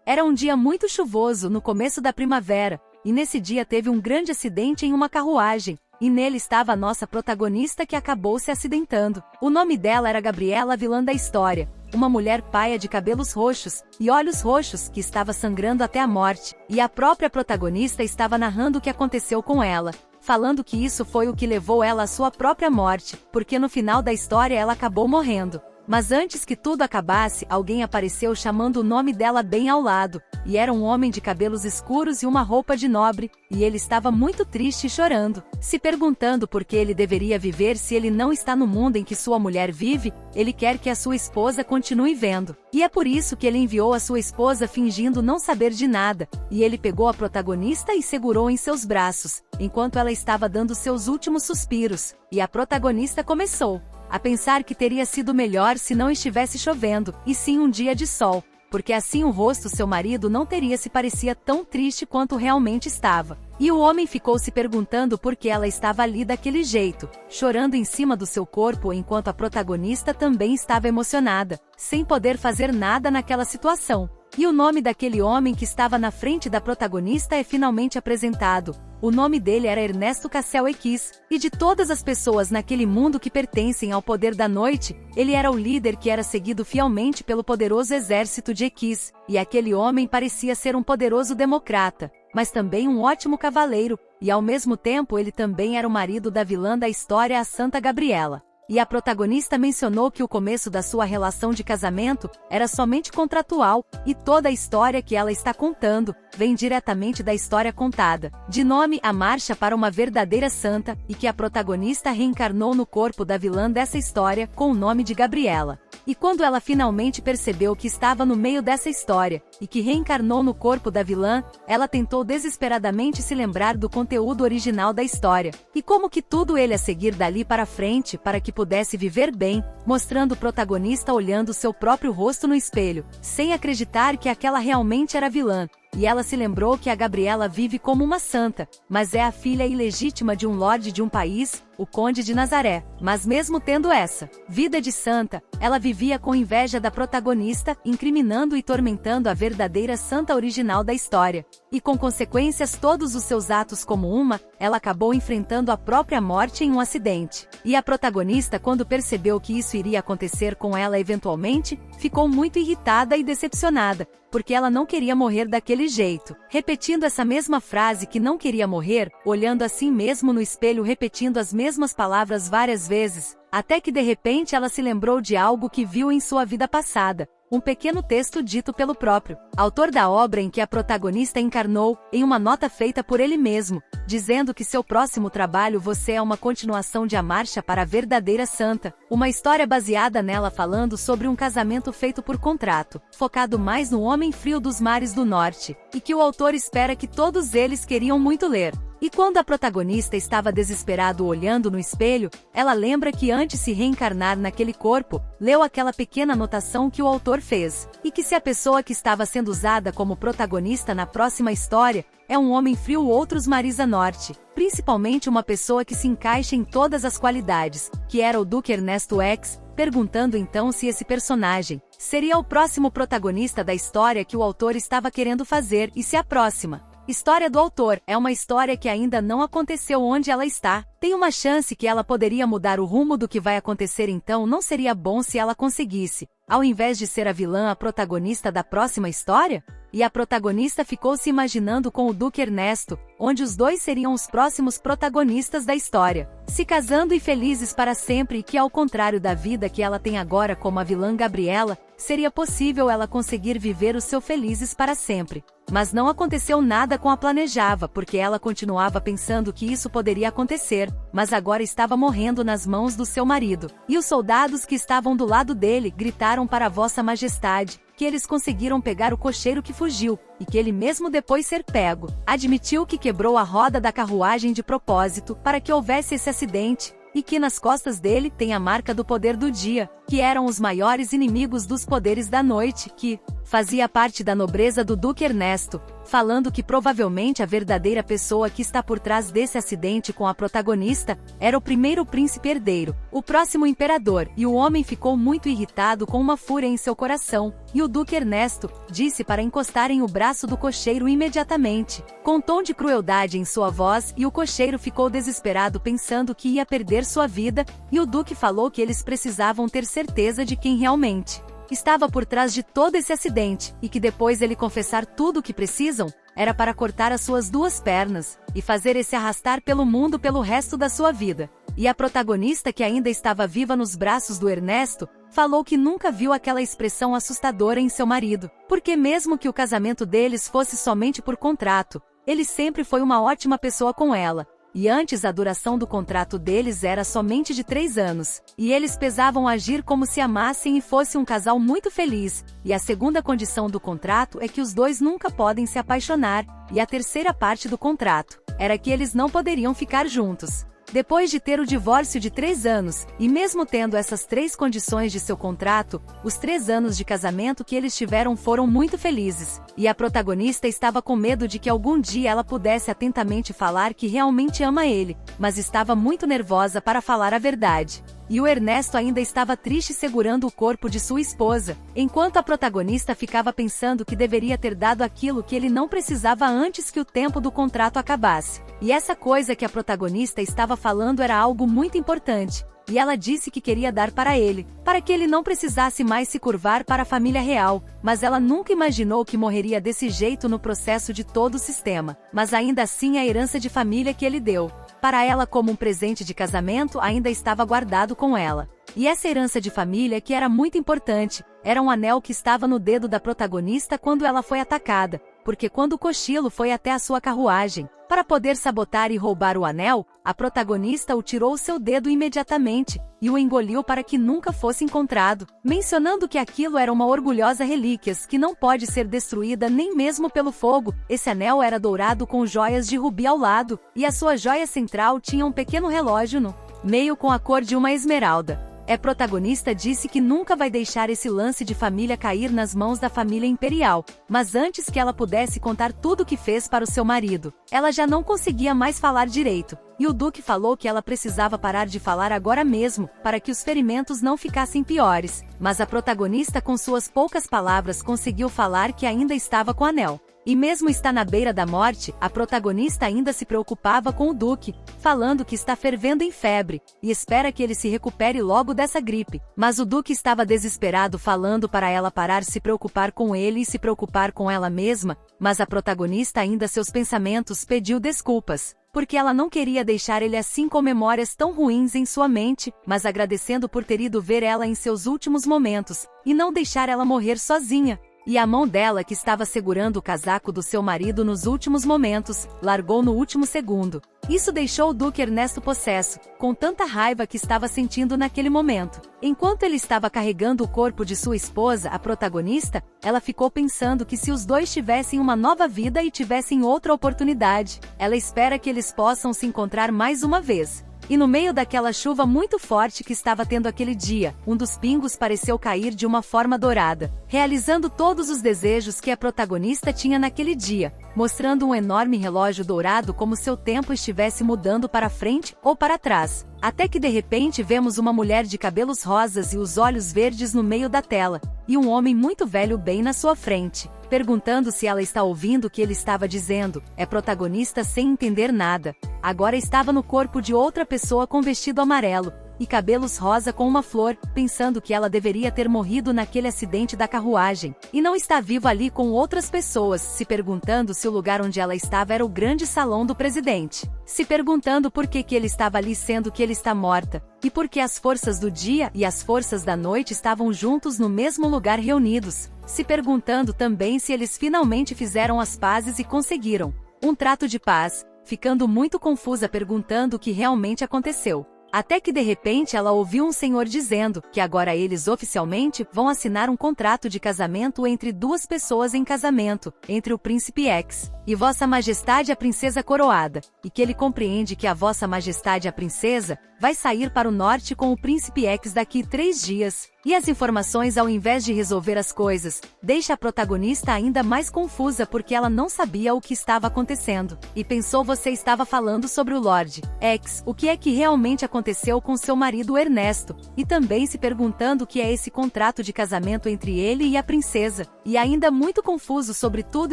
Era um dia muito chuvoso no começo da primavera, e nesse dia teve um grande acidente em uma carruagem, e nele estava a nossa protagonista que acabou se acidentando. O nome dela era Gabriela, a vilã da história, uma mulher paia de cabelos roxos e olhos roxos que estava sangrando até a morte, e a própria protagonista estava narrando o que aconteceu com ela, falando que isso foi o que levou ela à sua própria morte, porque no final da história ela acabou morrendo. Mas antes que tudo acabasse, alguém apareceu chamando o nome dela bem ao lado, e era um homem de cabelos escuros e uma roupa de nobre, e ele estava muito triste e chorando, se perguntando por que ele deveria viver se ele não está no mundo em que sua mulher vive. Ele quer que a sua esposa continue vendo, e é por isso que ele enviou a sua esposa fingindo não saber de nada, e ele pegou a protagonista e segurou em seus braços, enquanto ela estava dando seus últimos suspiros, e a protagonista começou a pensar que teria sido melhor se não estivesse chovendo, e sim um dia de sol, porque assim o rosto seu marido não teria se parecia tão triste quanto realmente estava. E o homem ficou se perguntando por que ela estava ali daquele jeito, chorando em cima do seu corpo, enquanto a protagonista também estava emocionada, sem poder fazer nada naquela situação. E o nome daquele homem que estava na frente da protagonista é finalmente apresentado. O nome dele era Ernesto Cassel Equis, e de todas as pessoas naquele mundo que pertencem ao poder da noite, ele era o líder que era seguido fielmente pelo poderoso exército de Equis, e aquele homem parecia ser um poderoso democrata, mas também um ótimo cavaleiro, e ao mesmo tempo ele também era o marido da vilã da história, a Santa Gabriela. E a protagonista mencionou que o começo da sua relação de casamento era somente contratual, e toda a história que ela está contando vem diretamente da história contada, de nome A Marcha para uma Verdadeira Santa, e que a protagonista reencarnou no corpo da vilã dessa história com o nome de Gabriela. E quando ela finalmente percebeu que estava no meio dessa história, e que reencarnou no corpo da vilã, ela tentou desesperadamente se lembrar do conteúdo original da história, e como que tudo ele a seguir dali para frente para que pudesse viver bem, mostrando o protagonista olhando seu próprio rosto no espelho, sem acreditar que aquela realmente era vilã. E ela se lembrou que a Gabriela vive como uma santa, mas é a filha ilegítima de um lorde de um país, o Conde de Nazaré. Mas mesmo tendo essa vida de santa, ela vivia com inveja da protagonista, incriminando e tormentando a verdadeira santa original da história. E com consequências todos os seus atos como uma, ela acabou enfrentando a própria morte em um acidente. E a protagonista, quando percebeu que isso iria acontecer com ela eventualmente, ficou muito irritada e decepcionada, porque ela não queria morrer daquele jeito. Repetindo essa mesma frase que não queria morrer, olhando assim mesmo no espelho, repetindo as mesmas palavras várias vezes, até que de repente ela se lembrou de algo que viu em sua vida passada. Um pequeno texto dito pelo próprio autor da obra em que a protagonista encarnou, em uma nota feita por ele mesmo, dizendo que seu próximo trabalho Você é uma continuação de A Marcha para a Verdadeira Santa, uma história baseada nela falando sobre um casamento feito por contrato, focado mais no homem frio dos mares do norte, e que o autor espera que todos eles queriam muito ler. E quando a protagonista estava desesperado olhando no espelho, ela lembra que antes de se reencarnar naquele corpo, leu aquela pequena anotação que o autor fez, e que se a pessoa que estava sendo usada como protagonista na próxima história é um homem frio ou outros Marisa Norte, principalmente uma pessoa que se encaixa em todas as qualidades, que era o Duque Ernesto X, perguntando então se esse personagem seria o próximo protagonista da história que o autor estava querendo fazer, e se a próxima história do autor é uma história que ainda não aconteceu onde ela está, tem uma chance que ela poderia mudar o rumo do que vai acontecer. Então não seria bom se ela conseguisse, ao invés de ser a vilã, a protagonista da próxima história? E a protagonista ficou se imaginando com o Duque Ernesto, onde os dois seriam os próximos protagonistas da história, se casando e felizes para sempre, e que ao contrário da vida que ela tem agora como a vilã Gabriela, seria possível ela conseguir viver o seu felizes para sempre. Mas não aconteceu nada com a planejava, porque ela continuava pensando que isso poderia acontecer, mas agora estava morrendo nas mãos do seu marido. E os soldados que estavam do lado dele gritaram para Vossa Majestade que eles conseguiram pegar o cocheiro que fugiu, e que ele mesmo depois ser pego, admitiu que quebrou a roda da carruagem de propósito para que houvesse esse acidente, e que nas costas dele tem a marca do poder do dia, que eram os maiores inimigos dos poderes da noite, que fazia parte da nobreza do Duque Ernesto, falando que provavelmente a verdadeira pessoa que está por trás desse acidente com a protagonista era o primeiro príncipe herdeiro, o próximo imperador, e o homem ficou muito irritado com uma fúria em seu coração, e o Duque Ernesto disse para encostarem o braço do cocheiro imediatamente, com tom de crueldade em sua voz, e o cocheiro ficou desesperado pensando que ia perder sua vida, e o Duque falou que eles precisavam ter certeza de quem realmente estava por trás de todo esse acidente, e que depois ele confessar tudo o que precisam, era para cortar as suas 2 pernas, e fazer esse arrastar pelo mundo pelo resto da sua vida. E a protagonista, que ainda estava viva nos braços do Ernesto, falou que nunca viu aquela expressão assustadora em seu marido, porque mesmo que o casamento deles fosse somente por contrato, ele sempre foi uma ótima pessoa com ela. E antes a duração do contrato deles era somente de 3 anos, e eles pesavam agir como se amassem e fosse um casal muito feliz, e a segunda condição do contrato é que os dois nunca podem se apaixonar, e a terceira parte do contrato era que eles não poderiam ficar juntos. Depois de ter o divórcio de 3 anos, e mesmo tendo essas 3 condições de seu contrato, os 3 anos de casamento que eles tiveram foram muito felizes, e a protagonista estava com medo de que algum dia ela pudesse atentamente falar que realmente ama ele, mas estava muito nervosa para falar a verdade. E o Ernesto ainda estava triste segurando o corpo de sua esposa, enquanto a protagonista ficava pensando que deveria ter dado aquilo que ele não precisava antes que o tempo do contrato acabasse. E essa coisa que a protagonista estava falando era algo muito importante, e ela disse que queria dar para ele, para que ele não precisasse mais se curvar para a família real, mas ela nunca imaginou que morreria desse jeito no processo de todo o sistema. Mas ainda assim a herança de família que ele deu para ela como um presente de casamento ainda estava guardado com ela. E essa herança de família, que era muito importante, era um anel que estava no dedo da protagonista quando ela foi atacada, porque quando o cochilo foi até a sua carruagem, para poder sabotar e roubar o anel, a protagonista o tirou seu dedo imediatamente, e o engoliu para que nunca fosse encontrado, mencionando que aquilo era uma orgulhosa relíquia que não pode ser destruída nem mesmo pelo fogo. Esse anel era dourado com joias de rubi ao lado, e a sua joia central tinha um pequeno relógio no meio com a cor de uma esmeralda. A protagonista disse que nunca vai deixar esse lance de família cair nas mãos da família imperial, mas antes que ela pudesse contar tudo o que fez para o seu marido, ela já não conseguia mais falar direito, e o Duque falou que ela precisava parar de falar agora mesmo, para que os ferimentos não ficassem piores, mas a protagonista com suas poucas palavras conseguiu falar que ainda estava com o anel. E mesmo está na beira da morte, a protagonista ainda se preocupava com o Duque, falando que está fervendo em febre, e espera que ele se recupere logo dessa gripe. Mas o Duque estava desesperado falando para ela parar de se preocupar com ele e se preocupar com ela mesma, mas a protagonista ainda seus pensamentos pediu desculpas, porque ela não queria deixar ele assim com memórias tão ruins em sua mente, mas agradecendo por ter ido ver ela em seus últimos momentos, e não deixar ela morrer sozinha. E a mão dela, que estava segurando o casaco do seu marido nos últimos momentos, largou no último segundo. Isso deixou o Duque Ernesto possesso, com tanta raiva que estava sentindo naquele momento. Enquanto ele estava carregando o corpo de sua esposa, a protagonista, ela ficou pensando que se os dois tivessem uma nova vida e tivessem outra oportunidade, ela espera que eles possam se encontrar mais uma vez. E no meio daquela chuva muito forte que estava tendo aquele dia, um dos pingos pareceu cair de uma forma dourada, realizando todos os desejos que a protagonista tinha naquele dia, mostrando um enorme relógio dourado como se o tempo estivesse mudando para frente ou para trás. Até que de repente vemos uma mulher de cabelos rosas e os olhos verdes no meio da tela, e um homem muito velho bem na sua frente, perguntando se ela está ouvindo o que ele estava dizendo. A protagonista, sem entender nada, agora estava no corpo de outra pessoa com vestido amarelo e cabelos rosa com uma flor, pensando que ela deveria ter morrido naquele acidente da carruagem, e não está viva ali com outras pessoas, se perguntando se o lugar onde ela estava era o grande salão do presidente, se perguntando por que ele estava ali sendo que ele está morta, e por que as forças do dia e as forças da noite estavam juntos no mesmo lugar reunidos, se perguntando também se eles finalmente fizeram as pazes e conseguiram um trato de paz, ficando muito confusa perguntando o que realmente aconteceu. Até que de repente ela ouviu um senhor dizendo que agora eles oficialmente vão assinar um contrato de casamento entre 2 pessoas em casamento, entre o príncipe X e Vossa Majestade a princesa coroada, e que ele compreende que a Vossa Majestade a princesa vai sair para o norte com o príncipe X daqui 3 dias, E as informações, ao invés de resolver as coisas, deixa a protagonista ainda mais confusa porque ela não sabia o que estava acontecendo. E pensou: você estava falando sobre o Lord X, o que é que realmente aconteceu com seu marido Ernesto? E também se perguntando o que é esse contrato de casamento entre ele e a princesa. E ainda muito confuso sobre tudo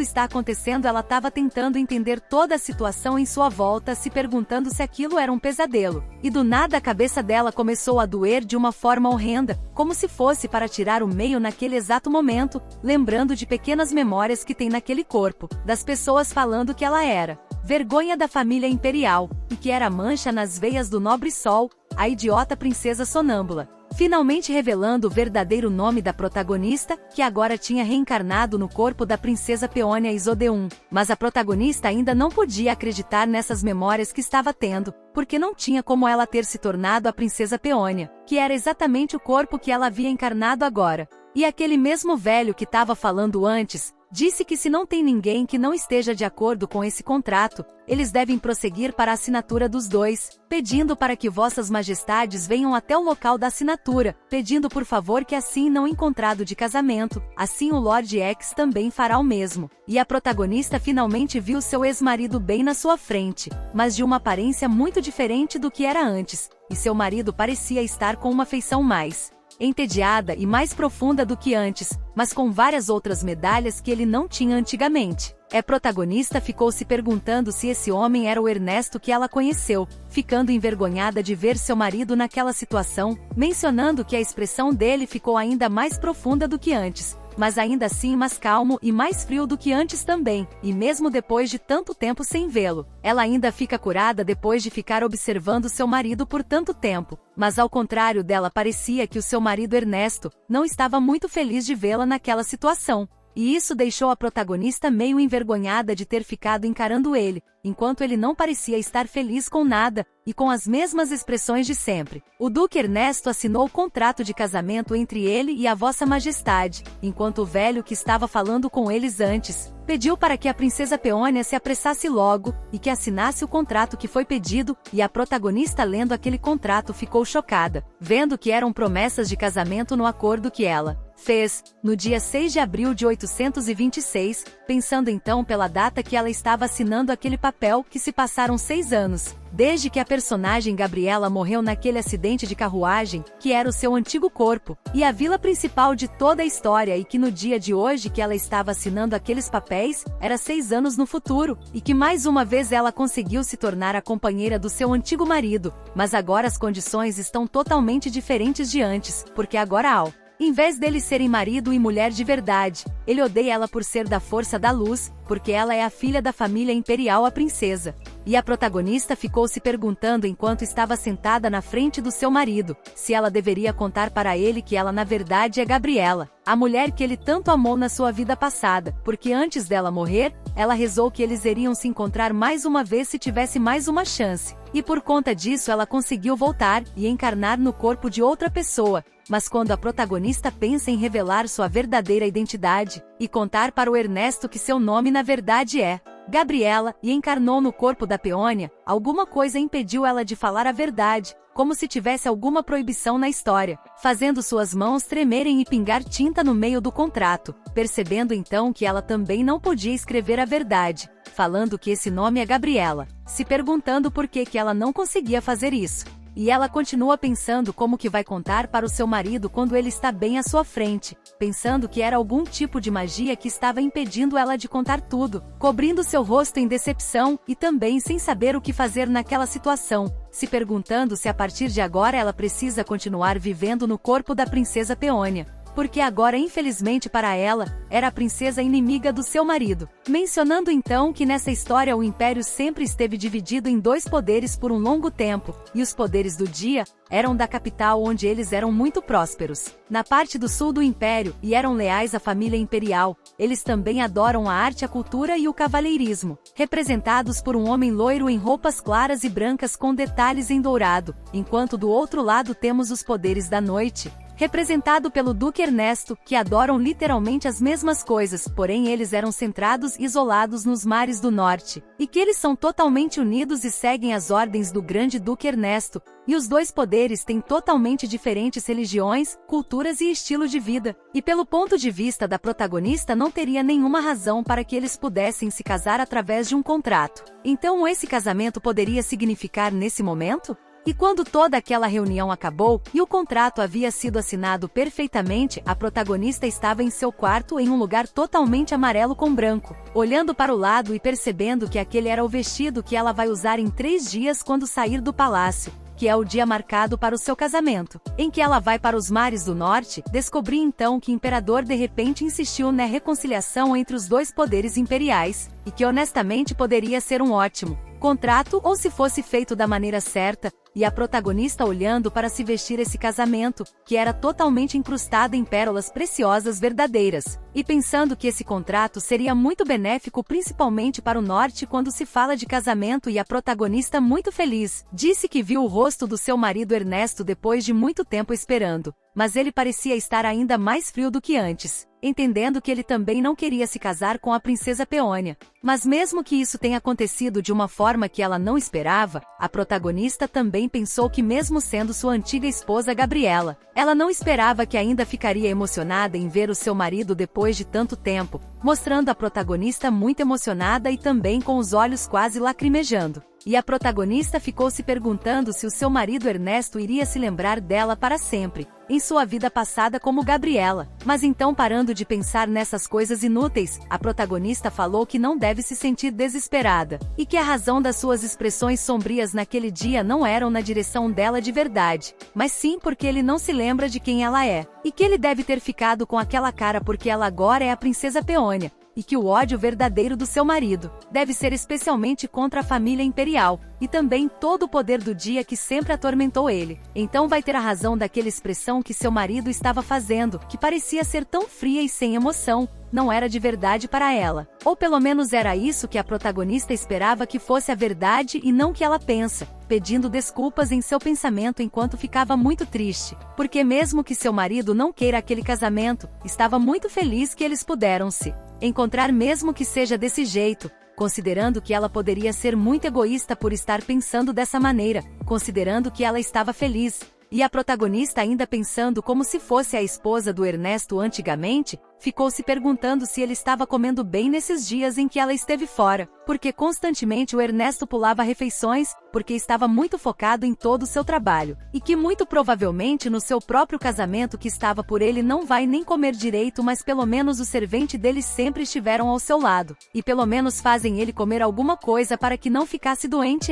está acontecendo, ela estava tentando entender toda a situação em sua volta, se perguntando se aquilo era um pesadelo. E do nada a cabeça dela começou a doer de uma forma horrenda, como se fosse para tirar o meio naquele exato momento, lembrando de pequenas memórias que tem naquele corpo, das pessoas falando que ela era vergonha da família imperial, e que era mancha nas veias do nobre sol, a idiota princesa sonâmbula. Finalmente revelando o verdadeiro nome da protagonista, que agora tinha reencarnado no corpo da princesa Peônia Isodeum. Mas a protagonista ainda não podia acreditar nessas memórias que estava tendo, porque não tinha como ela ter se tornado a princesa Peônia, que era exatamente o corpo que ela havia encarnado agora. E aquele mesmo velho que estava falando antes, disse que se não tem ninguém que não esteja de acordo com esse contrato, eles devem prosseguir para a assinatura dos dois, pedindo para que vossas majestades venham até o local da assinatura, pedindo por favor que assim não encontrado de casamento, assim o Lord X também fará o mesmo. E a protagonista finalmente viu seu ex-marido bem na sua frente, mas de uma aparência muito diferente do que era antes, e seu marido parecia estar com uma feição mais entediada e mais profunda do que antes, mas com várias outras medalhas que ele não tinha antigamente. A protagonista ficou se perguntando se esse homem era o Ernesto que ela conheceu, ficando envergonhada de ver seu marido naquela situação, mencionando que a expressão dele ficou ainda mais profunda do que antes, mas ainda assim mais calmo e mais frio do que antes também, e mesmo depois de tanto tempo sem vê-lo, ela ainda fica curada depois de ficar observando seu marido por tanto tempo, mas ao contrário dela parecia que o seu marido Ernesto não estava muito feliz de vê-la naquela situação. E isso deixou a protagonista meio envergonhada de ter ficado encarando ele, enquanto ele não parecia estar feliz com nada, e com as mesmas expressões de sempre. O Duque Ernesto assinou o contrato de casamento entre ele e a Vossa Majestade, enquanto o velho que estava falando com eles antes, pediu para que a princesa Peônia se apressasse logo, e que assinasse o contrato que foi pedido, e a protagonista lendo aquele contrato ficou chocada, vendo que eram promessas de casamento no acordo que ela fez, no dia 6 de abril de 826, pensando então pela data que ela estava assinando aquele papel que se passaram 6 anos, desde que a personagem Gabriela morreu naquele acidente de carruagem, que era o seu antigo corpo, e a vila principal de toda a história, e que no dia de hoje que ela estava assinando aqueles papéis, era 6 anos no futuro, e que mais uma vez ela conseguiu se tornar a companheira do seu antigo marido, mas agora as condições estão totalmente diferentes de antes, porque agora em vez deles serem marido e mulher de verdade, ele odeia ela por ser da força da luz, porque ela é a filha da família imperial, a princesa. E a protagonista ficou se perguntando enquanto estava sentada na frente do seu marido, se ela deveria contar para ele que ela na verdade é Gabriela, a mulher que ele tanto amou na sua vida passada, porque antes dela morrer, ela rezou que eles iriam se encontrar mais uma vez se tivesse mais uma chance. E por conta disso ela conseguiu voltar e encarnar no corpo de outra pessoa. Mas quando a protagonista pensa em revelar sua verdadeira identidade, e contar para o Ernesto que seu nome na verdade é Gabriela, e encarnou no corpo da Peônia, alguma coisa impediu ela de falar a verdade, como se tivesse alguma proibição na história, fazendo suas mãos tremerem e pingar tinta no meio do contrato, percebendo então que ela também não podia escrever a verdade, falando que esse nome é Gabriela, se perguntando por que ela não conseguia fazer isso. E ela continua pensando como que vai contar para o seu marido quando ele está bem à sua frente, pensando que era algum tipo de magia que estava impedindo ela de contar tudo, cobrindo seu rosto em decepção, e também sem saber o que fazer naquela situação, se perguntando se a partir de agora ela precisa continuar vivendo no corpo da princesa Peônia, porque agora infelizmente para ela, era a princesa inimiga do seu marido, mencionando então que nessa história o império sempre esteve dividido em 2 poderes por um longo tempo, e os poderes do dia eram da capital onde eles eram muito prósperos, na parte do sul do império, e eram leais à família imperial, eles também adoram a arte, a cultura e o cavalheirismo, representados por um homem loiro em roupas claras e brancas com detalhes em dourado, enquanto do outro lado temos os poderes da noite, representado pelo Duque Ernesto, que adoram literalmente as mesmas coisas, porém eles eram centrados e isolados nos mares do norte, e que eles são totalmente unidos e seguem as ordens do grande Duque Ernesto, e os dois poderes têm totalmente diferentes religiões, culturas e estilo de vida, e pelo ponto de vista da protagonista não teria nenhuma razão para que eles pudessem se casar através de um contrato. Então esse casamento poderia significar nesse momento? E quando toda aquela reunião acabou, e o contrato havia sido assinado perfeitamente, a protagonista estava em seu quarto em um lugar totalmente amarelo com branco, olhando para o lado e percebendo que aquele era o vestido que ela vai usar em 3 dias quando sair do palácio, que é o dia marcado para o seu casamento, em que ela vai para os mares do norte. Descobri então que o imperador de repente insistiu na reconciliação entre os dois poderes imperiais, e que honestamente poderia ser um ótimo contrato ou se fosse feito da maneira certa, e a protagonista olhando para se vestir esse casamento, que era totalmente incrustado em pérolas preciosas verdadeiras, e pensando que esse contrato seria muito benéfico principalmente para o norte quando se fala de casamento, e a protagonista muito feliz, disse que viu o rosto do seu marido Ernesto depois de muito tempo esperando, mas ele parecia estar ainda mais frio do que antes, entendendo que ele também não queria se casar com a princesa Peônia. Mas mesmo que isso tenha acontecido de uma forma que ela não esperava, a protagonista também pensou que mesmo sendo sua antiga esposa Gabriela, ela não esperava que ainda ficaria emocionada em ver o seu marido depois de tanto tempo, mostrando a protagonista muito emocionada e também com os olhos quase lacrimejando. E a protagonista ficou se perguntando se o seu marido Ernesto iria se lembrar dela para sempre, em sua vida passada como Gabriela. Mas então, parando de pensar nessas coisas inúteis, a protagonista falou que não deve se sentir desesperada, e que a razão das suas expressões sombrias naquele dia não eram na direção dela de verdade, mas sim porque ele não se lembra de quem ela é, e que ele deve ter ficado com aquela cara porque ela agora é a princesa Peônia, e que o ódio verdadeiro do seu marido deve ser especialmente contra a família imperial, e também todo o poder do dia que sempre atormentou ele. Então vai ter a razão daquela expressão que seu marido estava fazendo, que parecia ser tão fria e sem emoção, não era de verdade para ela. Ou pelo menos era isso que a protagonista esperava que fosse a verdade e não que ela pensa, pedindo desculpas em seu pensamento enquanto ficava muito triste, porque mesmo que seu marido não queira aquele casamento, estava muito feliz que eles puderam se encontrar mesmo que seja desse jeito, considerando que ela poderia ser muito egoísta por estar pensando dessa maneira, considerando que ela estava feliz. E a protagonista, ainda pensando como se fosse a esposa do Ernesto antigamente, ficou se perguntando se ele estava comendo bem nesses dias em que ela esteve fora, porque constantemente o Ernesto pulava refeições, porque estava muito focado em todo o seu trabalho, e que muito provavelmente no seu próprio casamento que estava por ele não vai nem comer direito, mas pelo menos o servente dele sempre estiveram ao seu lado, e pelo menos fazem ele comer alguma coisa para que não ficasse doente.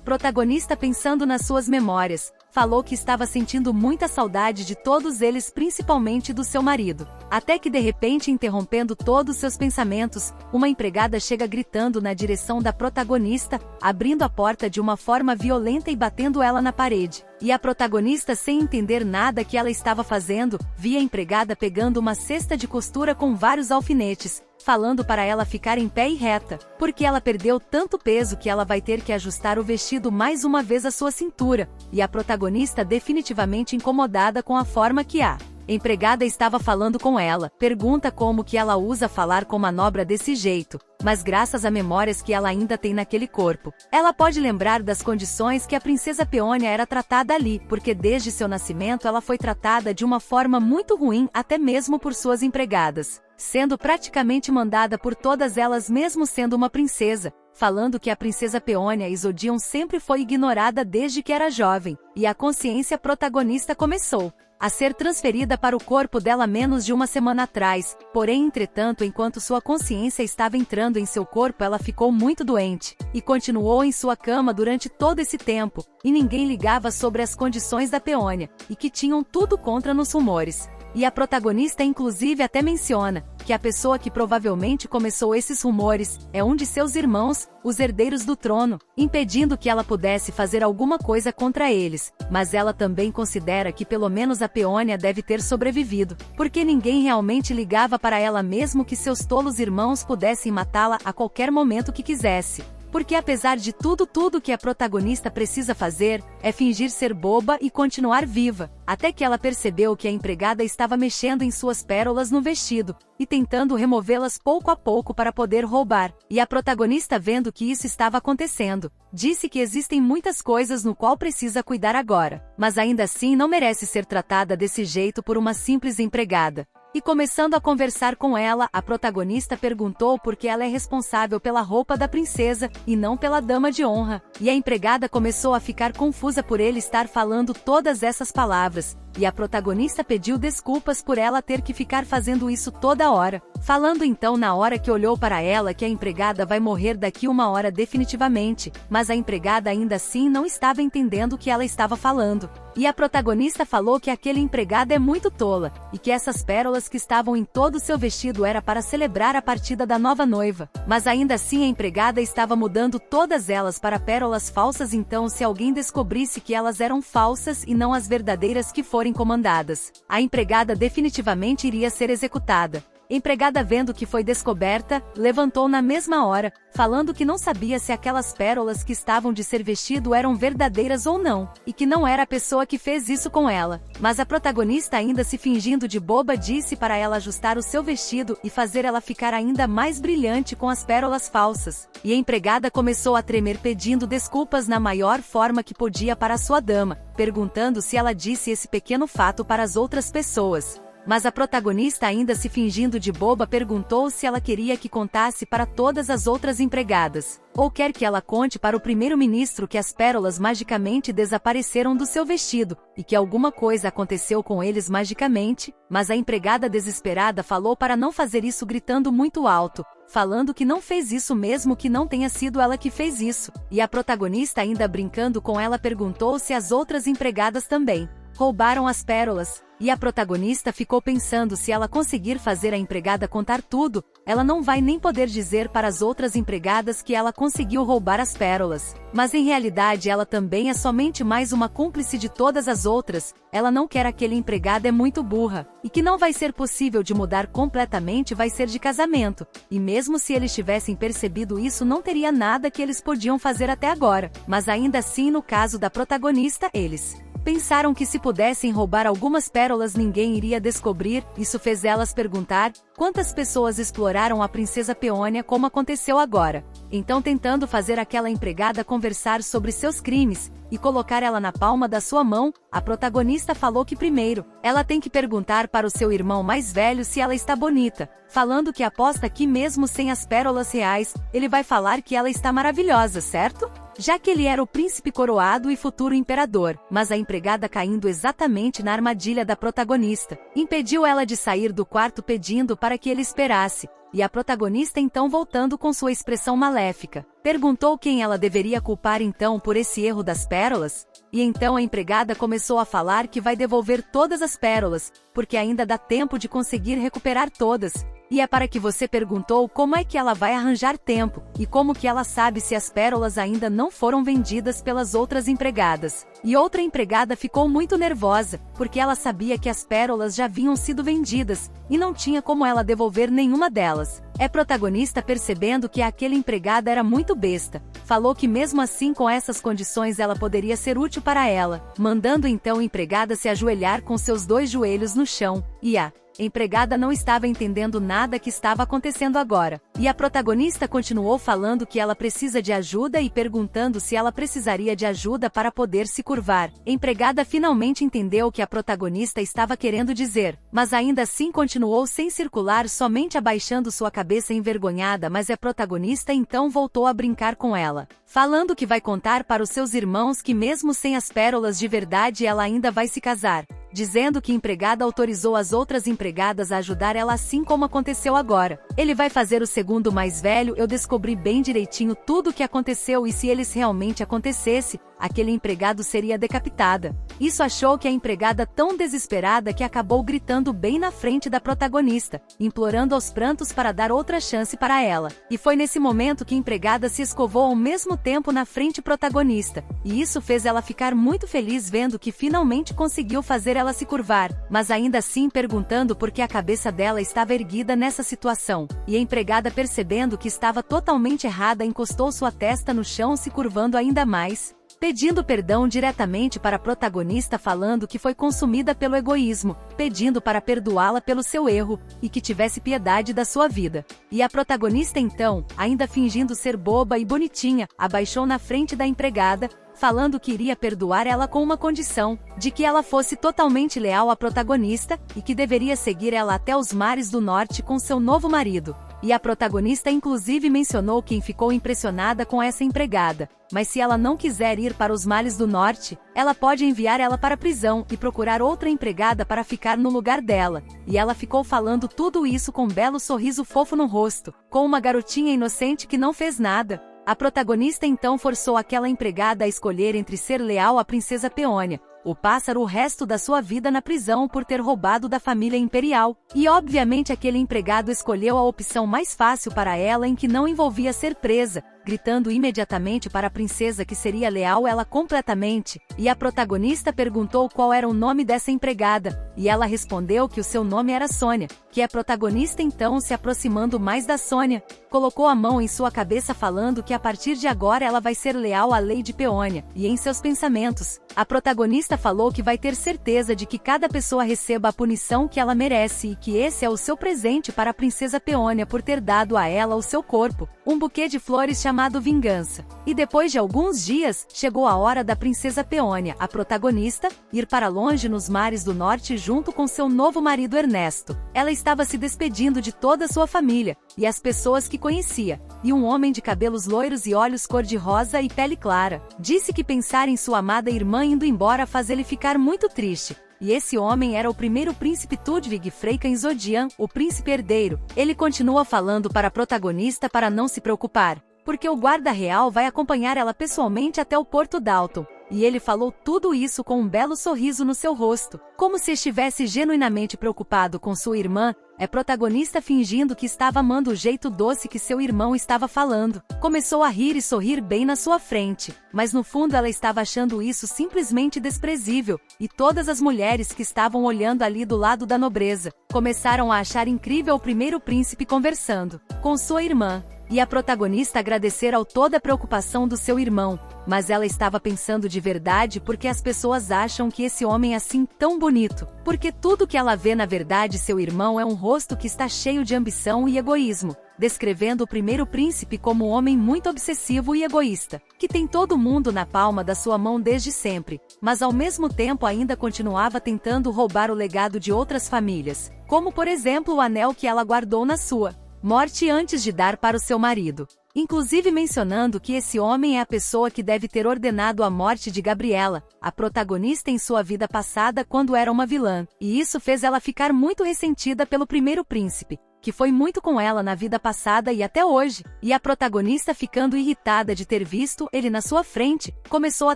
Protagonista, pensando nas suas memórias, falou que estava sentindo muita saudade de todos eles, principalmente do seu marido. Até que de repente, interrompendo todos seus pensamentos, uma empregada chega gritando na direção da protagonista, abrindo a porta de uma forma violenta e batendo ela na parede. E a protagonista, sem entender nada que ela estava fazendo, via a empregada pegando uma cesta de costura com vários alfinetes, falando para ela ficar em pé e reta, porque ela perdeu tanto peso que ela vai ter que ajustar o vestido mais uma vez à sua cintura, e a protagonista definitivamente incomodada com a forma que a empregada estava falando com ela, pergunta como que ela usa falar com manobra desse jeito, mas graças a memórias que ela ainda tem naquele corpo, ela pode lembrar das condições que a princesa Peônia era tratada ali, porque desde seu nascimento ela foi tratada de uma forma muito ruim, até mesmo por suas empregadas, sendo praticamente mandada por todas elas mesmo sendo uma princesa, falando que a princesa Peônia Isodion sempre foi ignorada desde que era jovem, e a consciência protagonista começou a ser transferida para o corpo dela menos de uma semana atrás, porém entretanto enquanto sua consciência estava entrando em seu corpo ela ficou muito doente, e continuou em sua cama durante todo esse tempo, e ninguém ligava sobre as condições da Peônia, e que tinham tudo contra nos rumores. E a protagonista inclusive até menciona que a pessoa que provavelmente começou esses rumores é um de seus irmãos, os herdeiros do trono, impedindo que ela pudesse fazer alguma coisa contra eles, mas ela também considera que pelo menos a Peônia deve ter sobrevivido, porque ninguém realmente ligava para ela mesmo que seus tolos irmãos pudessem matá-la a qualquer momento que quisesse. Porque apesar de tudo que a protagonista precisa fazer, é fingir ser boba e continuar viva, até que ela percebeu que a empregada estava mexendo em suas pérolas no vestido, e tentando removê-las pouco a pouco para poder roubar. E a protagonista, vendo que isso estava acontecendo, disse que existem muitas coisas no qual precisa cuidar agora, mas ainda assim não merece ser tratada desse jeito por uma simples empregada. E começando a conversar com ela, a protagonista perguntou por que ela é responsável pela roupa da princesa, e não pela dama de honra. E a empregada começou a ficar confusa por ele estar falando todas essas palavras, e a protagonista pediu desculpas por ela ter que ficar fazendo isso toda hora. Falando então na hora que olhou para ela que a empregada vai morrer daqui uma hora definitivamente, mas a empregada ainda assim não estava entendendo o que ela estava falando. E a protagonista falou que aquele empregado é muito tola, e que essas pérolas que estavam em todo o seu vestido era para celebrar a partida da nova noiva. Mas ainda assim a empregada estava mudando todas elas para pérolas falsas, então se alguém descobrisse que elas eram falsas e não as verdadeiras que forem comandadas, a empregada definitivamente iria ser executada. Empregada, vendo que foi descoberta, levantou na mesma hora, falando que não sabia se aquelas pérolas que estavam de ser vestido eram verdadeiras ou não, e que não era a pessoa que fez isso com ela. Mas a protagonista, ainda se fingindo de boba, disse para ela ajustar o seu vestido e fazer ela ficar ainda mais brilhante com as pérolas falsas. E a empregada começou a tremer, pedindo desculpas na maior forma que podia para sua dama, perguntando se ela disse esse pequeno fato para as outras pessoas. Mas a protagonista, ainda se fingindo de boba, perguntou se ela queria que contasse para todas as outras empregadas, ou quer que ela conte para o primeiro-ministro que as pérolas magicamente desapareceram do seu vestido, e que alguma coisa aconteceu com eles magicamente. Mas a empregada, desesperada, falou para não fazer isso, gritando muito alto, falando que não fez isso mesmo, que não tenha sido ela que fez isso. E a protagonista, ainda brincando com ela, perguntou se as outras empregadas também roubaram as pérolas. E a protagonista ficou pensando, se ela conseguir fazer a empregada contar tudo, ela não vai nem poder dizer para as outras empregadas que ela conseguiu roubar as pérolas. Mas em realidade ela também é somente mais uma cúmplice de todas as outras. Ela não quer aquele empregado, é muito burra, e que não vai ser possível de mudar completamente, vai ser de casamento. E mesmo se eles tivessem percebido isso, não teria nada que eles podiam fazer até agora. Mas ainda assim, no caso da protagonista, eles pensaram que se pudessem roubar algumas pérolas ninguém iria descobrir. Isso fez elas perguntar quantas pessoas exploraram a princesa Peônia, como aconteceu agora. Então, tentando fazer aquela empregada conversar sobre seus crimes e colocar ela na palma da sua mão, a protagonista falou que primeiro ela tem que perguntar para o seu irmão mais velho se ela está bonita, falando que aposta que mesmo sem as pérolas reais, ele vai falar que ela está maravilhosa, certo? Já que ele era o príncipe coroado e futuro imperador. Mas a empregada, caindo exatamente na armadilha da protagonista, impediu ela de sair do quarto, pedindo para que ele esperasse. E a protagonista, então, voltando com sua expressão maléfica, perguntou quem ela deveria culpar então por esse erro das pérolas. E então a empregada começou a falar que vai devolver todas as pérolas, porque ainda dá tempo de conseguir recuperar todas. E é para que você perguntou como é que ela vai arranjar tempo, e como que ela sabe se as pérolas ainda não foram vendidas pelas outras empregadas. E outra empregada ficou muito nervosa, porque ela sabia que as pérolas já haviam sido vendidas, e não tinha como ela devolver nenhuma delas. A protagonista, percebendo que aquele empregado era muito besta, falou que mesmo assim, com essas condições, ela poderia ser útil para ela, mandando então a empregada se ajoelhar com seus 2 joelhos no chão. E a empregada não estava entendendo nada que estava acontecendo agora. E a protagonista continuou falando que ela precisa de ajuda e perguntando se ela precisaria de ajuda para poder se curvar. A empregada finalmente entendeu o que a protagonista estava querendo dizer, mas ainda assim continuou sem circular, somente abaixando sua cabeça envergonhada. Mas a protagonista então voltou a brincar com ela, falando que vai contar para os seus irmãos que mesmo sem as pérolas de verdade ela ainda vai se casar, dizendo que a empregada autorizou as outras empregadas a ajudar ela, assim como aconteceu agora. Ele vai fazer o segundo mais velho. Eu descobri bem direitinho tudo o que aconteceu, e se eles realmente acontecesse, aquele empregado seria decapitada. Isso achou que a empregada tão desesperada que acabou gritando bem na frente da protagonista, implorando aos prantos para dar outra chance para ela. E foi nesse momento que a empregada se escovou ao mesmo tempo na frente protagonista, e isso fez ela ficar muito feliz vendo que finalmente conseguiu fazer ela se curvar, mas ainda assim perguntando por que a cabeça dela estava erguida nessa situação. E a empregada, percebendo que estava totalmente errada, encostou sua testa no chão, se curvando ainda mais, pedindo perdão diretamente para a protagonista, falando que foi consumida pelo egoísmo, pedindo para perdoá-la pelo seu erro, e que tivesse piedade da sua vida. E a protagonista então, ainda fingindo ser boba e bonitinha, abaixou na frente da empregada, falando que iria perdoar ela com uma condição, de que ela fosse totalmente leal à protagonista, e que deveria seguir ela até os mares do norte com seu novo marido. E a protagonista inclusive mencionou quem ficou impressionada com essa empregada, mas se ela não quiser ir para os mares do norte, ela pode enviar ela para a prisão e procurar outra empregada para ficar no lugar dela. E ela ficou falando tudo isso com um belo sorriso fofo no rosto, com uma garotinha inocente que não fez nada. A protagonista então forçou aquela empregada a escolher entre ser leal à princesa Peônia, o pássaro, o resto da sua vida na prisão por ter roubado da família imperial. E obviamente aquele empregado escolheu a opção mais fácil para ela, em que não envolvia ser presa, gritando imediatamente para a princesa que seria leal ela completamente. E a protagonista perguntou qual era o nome dessa empregada, e ela respondeu que o seu nome era Sônia, que a protagonista então, se aproximando mais da Sônia, colocou a mão em sua cabeça falando que a partir de agora ela vai ser leal à Lady Peônia, e em seus pensamentos, a protagonista falou que vai ter certeza de que cada pessoa receba a punição que ela merece e que esse é o seu presente para a princesa Peônia por ter dado a ela o seu corpo, um buquê de flores chamado Vingança. E depois de alguns dias, chegou a hora da princesa Peônia, a protagonista, ir para longe nos mares do norte junto com seu novo marido Ernesto. Ela estava se despedindo de toda a sua família, e as pessoas que conhecia, e um homem de cabelos loiros e olhos cor-de-rosa e pele clara, disse que pensar em sua amada irmã indo embora faz ele ficar muito triste. E esse homem era o primeiro príncipe Tudvig Freiken Zodian, o príncipe herdeiro. Ele continua falando para a protagonista para não se preocupar, porque o guarda real vai acompanhar ela pessoalmente até o Porto Dalton. E ele falou tudo isso com um belo sorriso no seu rosto, como se estivesse genuinamente preocupado com sua irmã. A protagonista, fingindo que estava amando o jeito doce que seu irmão estava falando, começou a rir e sorrir bem na sua frente, mas no fundo ela estava achando isso simplesmente desprezível, e todas as mulheres que estavam olhando ali do lado da nobreza, começaram a achar incrível o primeiro príncipe conversando com sua irmã. E a protagonista agradecer ao toda a preocupação do seu irmão, mas ela estava pensando de verdade porque as pessoas acham que esse homem é assim tão bonito, porque tudo que ela vê na verdade seu irmão é um rosto que está cheio de ambição e egoísmo, descrevendo o primeiro príncipe como um homem muito obsessivo e egoísta, que tem todo mundo na palma da sua mão desde sempre, mas ao mesmo tempo ainda continuava tentando roubar o legado de outras famílias, como por exemplo o anel que ela guardou na sua morte antes de dar para o seu marido, inclusive mencionando que esse homem é a pessoa que deve ter ordenado a morte de Gabriela, a protagonista em sua vida passada quando era uma vilã, e isso fez ela ficar muito ressentida pelo primeiro príncipe, que foi muito com ela na vida passada e até hoje, e a protagonista, ficando irritada de ter visto ele na sua frente, começou a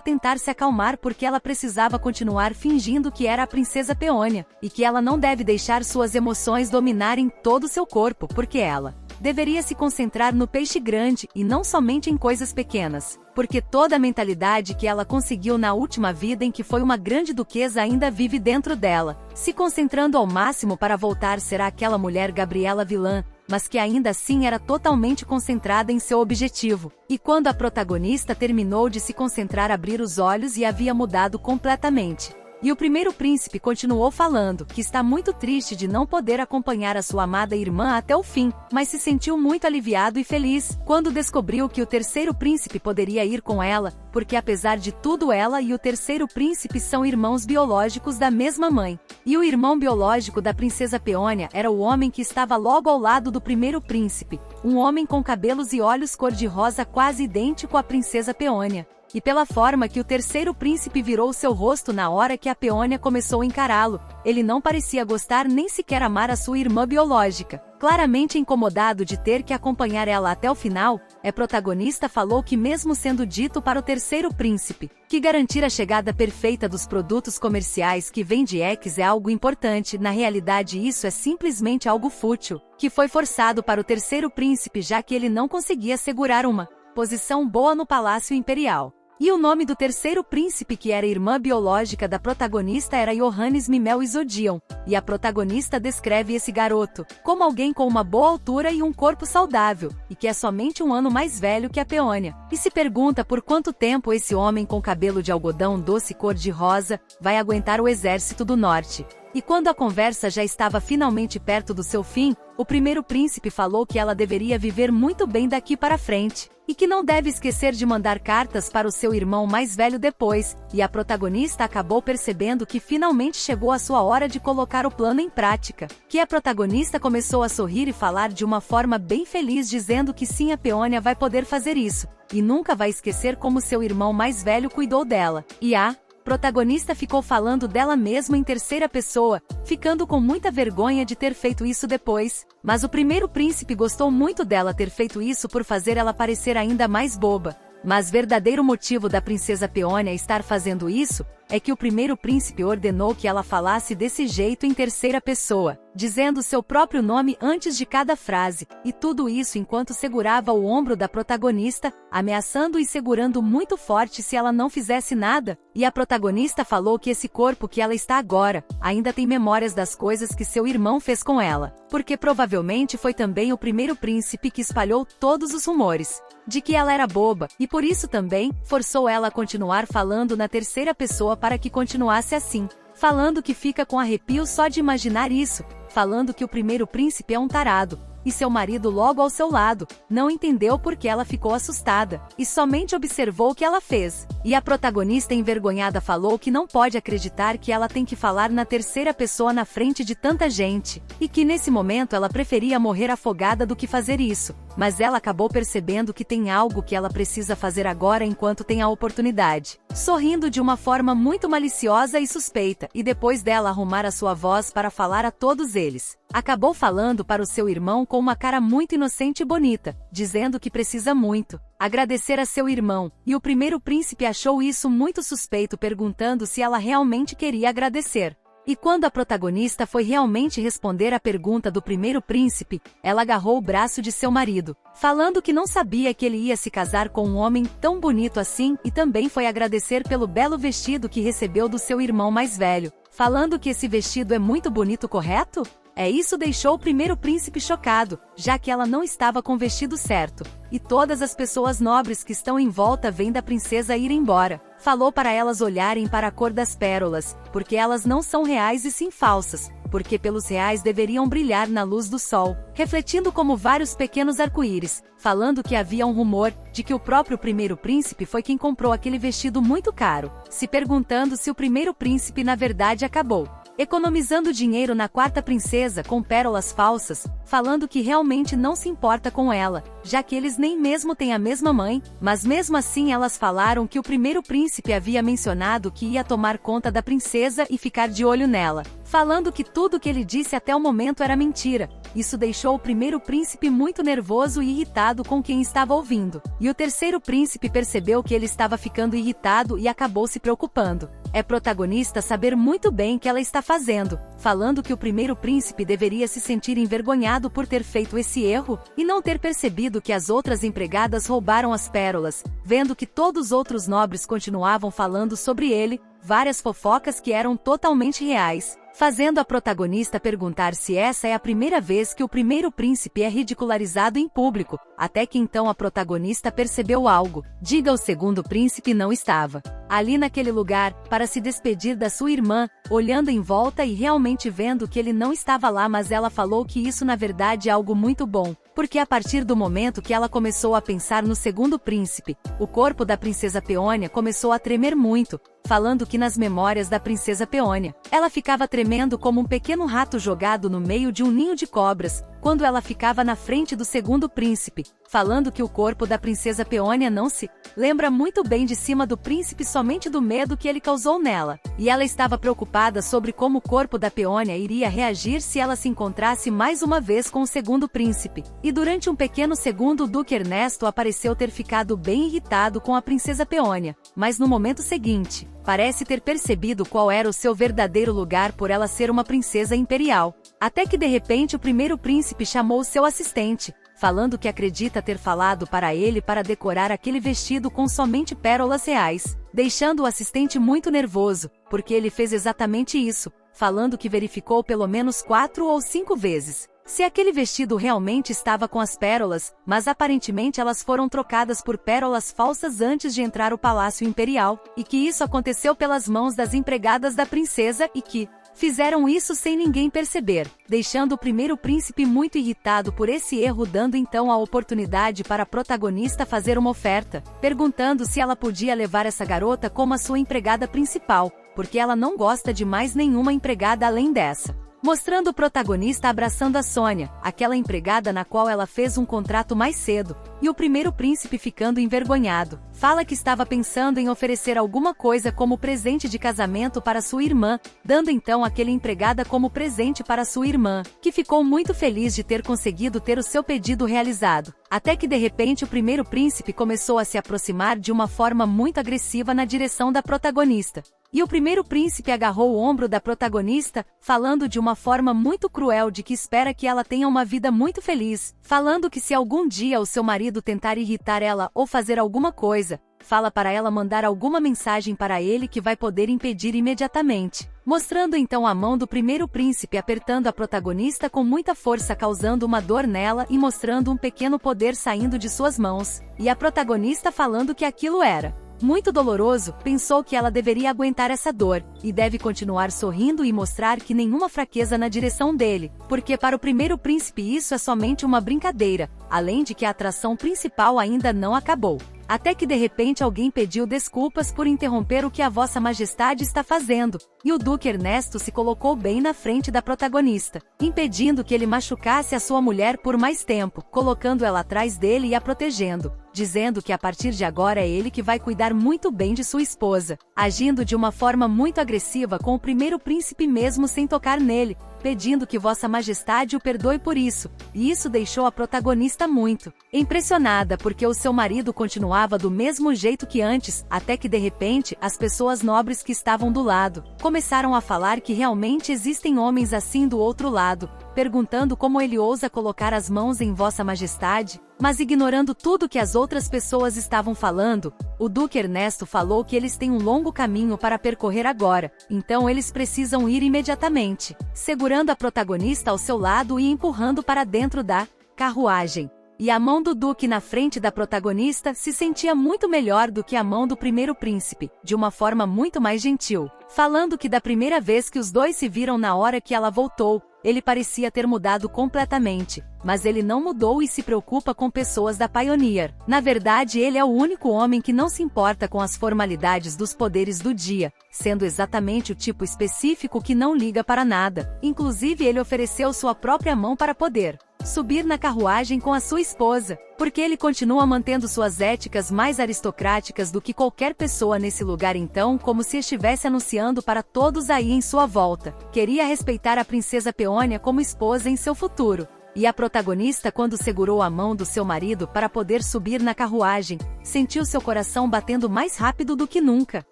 tentar se acalmar porque ela precisava continuar fingindo que era a princesa Peônia, e que ela não deve deixar suas emoções dominarem todo o seu corpo, porque ela deveria se concentrar no peixe grande e não somente em coisas pequenas, porque toda a mentalidade que ela conseguiu na última vida em que foi uma grande duquesa ainda vive dentro dela, se concentrando ao máximo para voltar a ser aquela mulher Gabriela vilã, mas que ainda assim era totalmente concentrada em seu objetivo. E quando a protagonista terminou de se concentrar, abrir os olhos e havia mudado completamente. E o primeiro príncipe continuou falando que está muito triste de não poder acompanhar a sua amada irmã até o fim, mas se sentiu muito aliviado e feliz quando descobriu que o terceiro príncipe poderia ir com ela, porque apesar de tudo ela e o terceiro príncipe são irmãos biológicos da mesma mãe. E o irmão biológico da princesa Peônia era o homem que estava logo ao lado do primeiro príncipe, um homem com cabelos e olhos cor-de-rosa quase idêntico à princesa Peônia. e pela forma que o terceiro príncipe virou seu rosto na hora que a Peônia começou a encará-lo, ele não parecia gostar nem sequer amar a sua irmã biológica. Claramente incomodado de ter que acompanhar ela até o final, a protagonista falou que mesmo sendo dito para o terceiro príncipe, que garantir a chegada perfeita dos produtos comerciais que vem de X é algo importante, na realidade isso é simplesmente algo fútil, que foi forçado para o terceiro príncipe já que ele não conseguia segurar uma posição boa no Palácio Imperial. E o nome do terceiro príncipe que era irmã biológica da protagonista era Johannes Mimel Isodion, e a protagonista descreve esse garoto como alguém com uma boa altura e um corpo saudável, e que é somente um ano mais velho que a Peônia. E se pergunta por quanto tempo esse homem com cabelo de algodão doce cor de rosa vai aguentar o exército do norte. E quando a conversa já estava finalmente perto do seu fim, o primeiro príncipe falou que ela deveria viver muito bem daqui para frente, e que não deve esquecer de mandar cartas para o seu irmão mais velho depois, e a protagonista acabou percebendo que finalmente chegou a sua hora de colocar o plano em prática, que a protagonista começou a sorrir e falar de uma forma bem feliz dizendo que sim, a Peônia vai poder fazer isso, e nunca vai esquecer como seu irmão mais velho cuidou dela, e a protagonista ficou falando dela mesma em terceira pessoa, ficando com muita vergonha de ter feito isso depois, mas o primeiro príncipe gostou muito dela ter feito isso por fazer ela parecer ainda mais boba. Mas verdadeiro motivo da princesa Peônia estar fazendo isso é que o primeiro príncipe ordenou que ela falasse desse jeito em terceira pessoa, dizendo seu próprio nome antes de cada frase, e tudo isso enquanto segurava o ombro da protagonista, ameaçando e segurando muito forte se ela não fizesse nada, e a protagonista falou que esse corpo que ela está agora, ainda tem memórias das coisas que seu irmão fez com ela, porque provavelmente foi também o primeiro príncipe que espalhou todos os rumores de que ela era boba, e por isso também forçou ela a continuar falando na terceira pessoa para que continuasse assim, falando que fica com arrepio só de imaginar isso, falando que o primeiro príncipe é um tarado, e seu marido logo ao seu lado, não entendeu porque ela ficou assustada, e somente observou o que ela fez. E a protagonista envergonhada falou que não pode acreditar que ela tem que falar na terceira pessoa na frente de tanta gente, e que nesse momento ela preferia morrer afogada do que fazer isso, mas ela acabou percebendo que tem algo que ela precisa fazer agora enquanto tem a oportunidade, sorrindo de uma forma muito maliciosa e suspeita, e depois dela arrumar a sua voz para falar a todos eles, acabou falando para o seu irmão com uma cara muito inocente e bonita, dizendo que precisa muito agradecer a seu irmão, e o primeiro príncipe achou isso muito suspeito, perguntando se ela realmente queria agradecer. E quando a protagonista foi realmente responder à pergunta do primeiro príncipe, ela agarrou o braço de seu marido, falando que não sabia que ele ia se casar com um homem tão bonito assim, e também foi agradecer pelo belo vestido que recebeu do seu irmão mais velho, falando que esse vestido é muito bonito, correto? Isso deixou o primeiro príncipe chocado, já que ela não estava com o vestido certo, e todas as pessoas nobres que estão em volta vendo a princesa ir embora. Falou para elas olharem para a cor das pérolas, porque elas não são reais e sim falsas, porque pelos reais deveriam brilhar na luz do sol, refletindo como vários pequenos arco-íris, falando que havia um rumor de que o próprio primeiro príncipe foi quem comprou aquele vestido muito caro, se perguntando se o primeiro príncipe na verdade acabou economizando dinheiro na quarta princesa com pérolas falsas, falando que realmente não se importa com ela, já que eles nem mesmo têm a mesma mãe, mas mesmo assim elas falaram que o primeiro príncipe havia mencionado que ia tomar conta da princesa e ficar de olho nela, falando que tudo que ele disse até o momento era mentira. Isso deixou o primeiro príncipe muito nervoso e irritado com quem estava ouvindo, e o terceiro príncipe percebeu que ele estava ficando irritado e acabou se preocupando. É protagonista saber muito bem o que ela está fazendo, falando que o primeiro príncipe deveria se sentir envergonhado por ter feito esse erro, e não ter percebido que as outras empregadas roubaram as pérolas, vendo que todos os outros nobres continuavam falando sobre ele, várias fofocas que eram totalmente reais, fazendo a protagonista perguntar se essa é a primeira vez que o primeiro príncipe é ridicularizado em público, até que então a protagonista percebeu algo. O segundo príncipe não estava ali naquele lugar, para se despedir da sua irmã, olhando em volta e realmente vendo que ele não estava lá, mas ela falou que isso na verdade é algo muito bom, porque a partir do momento que ela começou a pensar no segundo príncipe, o corpo da princesa Peônia começou a tremer muito, falando que nas memórias da princesa Peônia, ela ficava tremendo como um pequeno rato jogado no meio de um ninho de cobras, quando ela ficava na frente do segundo príncipe, falando que o corpo da princesa Peônia não se lembra muito bem de cima do príncipe somente do medo que ele causou nela. E ela estava preocupada sobre como o corpo da Peônia iria reagir se ela se encontrasse mais uma vez com o segundo príncipe. E durante um pequeno segundo o Duque Ernesto pareceu ter ficado bem irritado com a princesa Peônia, mas no momento seguinte, parece ter percebido qual era o seu verdadeiro lugar por ela ser uma princesa imperial. Até que de repente o primeiro príncipe chamou seu assistente, falando que acredita ter falado para ele para decorar aquele vestido com somente pérolas reais, deixando o assistente muito nervoso, porque ele fez exatamente isso, falando que verificou pelo menos 4 ou 5 vezes se aquele vestido realmente estava com as pérolas, mas aparentemente elas foram trocadas por pérolas falsas antes de entrar o Palácio Imperial, e que isso aconteceu pelas mãos das empregadas da princesa e que fizeram isso sem ninguém perceber, deixando o primeiro príncipe muito irritado por esse erro, dando então a oportunidade para a protagonista fazer uma oferta, perguntando se ela podia levar essa garota como a sua empregada principal, porque ela não gosta de mais nenhuma empregada além dessa. Mostrando o protagonista abraçando a Sônia, aquela empregada na qual ela fez um contrato mais cedo, e o primeiro príncipe ficando envergonhado. Fala que estava pensando em oferecer alguma coisa como presente de casamento para sua irmã, dando então aquele empregada como presente para sua irmã, que ficou muito feliz de ter conseguido ter o seu pedido realizado. Até que de repente o primeiro príncipe começou a se aproximar de uma forma muito agressiva na direção da protagonista. E o primeiro príncipe agarrou o ombro da protagonista, falando de uma forma muito cruel de que espera que ela tenha uma vida muito feliz, falando que se algum dia o seu marido tentar irritar ela ou fazer alguma coisa, fala para ela mandar alguma mensagem para ele que vai poder impedir imediatamente. Mostrando então a mão do primeiro príncipe apertando a protagonista com muita força, causando uma dor nela e mostrando um pequeno poder saindo de suas mãos, e a protagonista falando que aquilo era muito doloroso, pensou que ela deveria aguentar essa dor, e deve continuar sorrindo e mostrar que nenhuma fraqueza na direção dele, porque para o primeiro príncipe isso é somente uma brincadeira, além de que a atração principal ainda não acabou. Até que de repente alguém pediu desculpas por interromper o que a Vossa Majestade está fazendo, e o Duque Ernesto se colocou bem na frente da protagonista, impedindo que ele machucasse a sua mulher por mais tempo, colocando ela atrás dele e a protegendo, dizendo que a partir de agora é ele que vai cuidar muito bem de sua esposa, agindo de uma forma muito agressiva com o primeiro príncipe mesmo sem tocar nele, pedindo que Vossa Majestade o perdoe por isso, e isso deixou a protagonista muito impressionada porque o seu marido continuava do mesmo jeito que antes, até que de repente, as pessoas nobres que estavam do lado, começaram a falar que realmente existem homens assim do outro lado, perguntando como ele ousa colocar as mãos em Vossa Majestade, mas ignorando tudo que as outras pessoas estavam falando, o Duque Ernesto falou que eles têm um longo caminho para percorrer agora, então eles precisam ir imediatamente, segurando a protagonista ao seu lado e empurrando para dentro da carruagem. E a mão do Duque na frente da protagonista se sentia muito melhor do que a mão do primeiro príncipe, de uma forma muito mais gentil, falando que da primeira vez que os dois se viram na hora que ela voltou, ele parecia ter mudado completamente, mas ele não mudou e se preocupa com pessoas da Pioneer. Na verdade, ele é o único homem que não se importa com as formalidades dos poderes do dia, sendo exatamente o tipo específico que não liga para nada. Inclusive, ele ofereceu sua própria mão para poder subir na carruagem com a sua esposa, porque ele continua mantendo suas éticas mais aristocráticas do que qualquer pessoa nesse lugar, então, como se estivesse anunciando para todos aí em sua volta. Queria respeitar a princesa Peônia como esposa em seu futuro. E a protagonista, quando segurou a mão do seu marido para poder subir na carruagem, sentiu seu coração batendo mais rápido do que nunca.